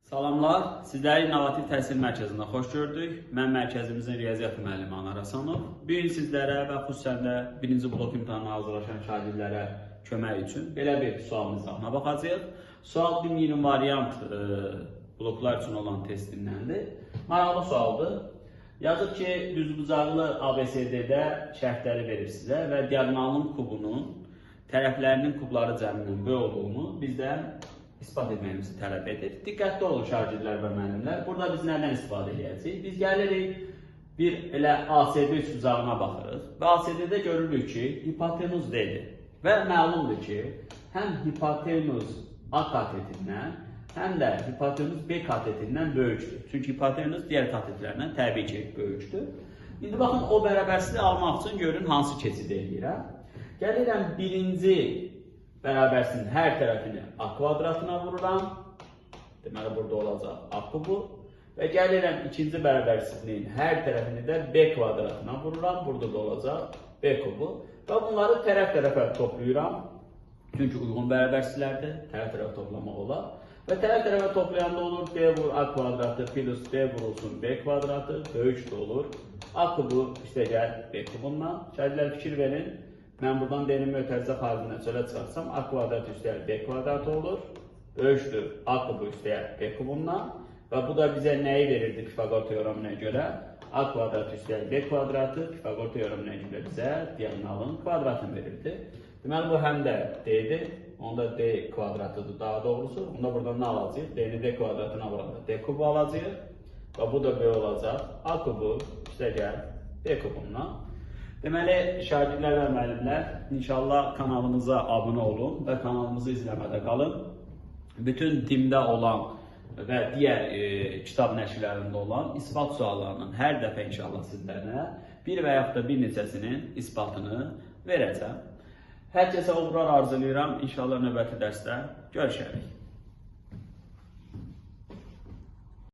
Salamlar, sizləri İnnovativ Təhsil Mərkəzində xoş gördük. Mən mərkəzimizin riyaziyyat müəllimi Anar Həsənov. Bu gün sizlərə və xüsusən də birinci blok imtahanına hazırlaşan şagirdlərə kömək üçün belə bir sualın izahına baxacağıq. Sual 1020 variant bloklar üçün olan testindəndir. Maraqlı sualdır. Yazır ki, düzbucaqlı ABCD-də şərtləri verir sizə və diaqonalın kubunun tərəflərinin kubları cəminin B olduğunu bizdən ispat etməyimizi tələb edir. Diqqətli olun şagirdlər və müəllimlər. Burada biz nədən istifadə edəcəyik? Biz gəlirik bir elə ACD üçbucağına baxırıq və ACD-də görürük ki, hipotenuz D-dir və məlumdur ki, həm hipotenuz A katetindən, həm də hipotenuz B katetindən böyükdür. Çünki hipotenuz digər katetlərdən təbii ki, böyükdür. İndi baxın, o bərabərsizliyi almaq üçün görün hansı keçid eləyirəm. Gəlirəm birinci bərabərsinin hər tərəfini A kvadratına vururam. Deməli, burada olacaq A kubu. Və gəlirəm ikinci bərabərsizliyin hər tərəfini də B kvadratına vururam. Burada da olacaq B kubu. Və bunları tərəf-tərəfə toplayıram. Çünki uyğun bərabərsizlərdir. Tərəf-tərəfə toplamaq olar. Və tərəf-tərəfə toplayanda olur B vur A kvadratı plus B vurulsun B kvadratı. Böyük də olur. A kubu üstə gəl B kubundan. Şagirdlər fikir verin. Mən buradan D-nin mötərizə xaricinə çölə çıxarsam, A kvadrat üstəyər B kvadratı olur. Böyükdür A kubu üstəyər B kubundan. Və bu da bizə nəyi verirdi Pifaqor teoreminə görə? A kvadrat üstəyər B kvadratı Pifaqor teoreminə görə bizə diaqonalın kvadratını verirdi. Deməli, bu həm də D-dir. Onda D kvadratıdır daha doğrusu. Onda buradan nə alacaq? D-ni D kvadratına vuranda D kubu alacaq. Və bu da B olacaq. A kubu üstəyər B kubundan. Deməli, şagirdlər və müəllimlər, inşallah kanalımıza abunə olun və kanalımızı izləmədə qalın. Bütün timdə olan və digər kitab nəşrlərində olan isbat suallarının hər dəfə inşallah sizlərə bir və yaxud da bir neçəsinin isbatını verəcəm. Hər kəsə uğurlar arzulayıram. İnşallah növbəti dərsdə görüşərik.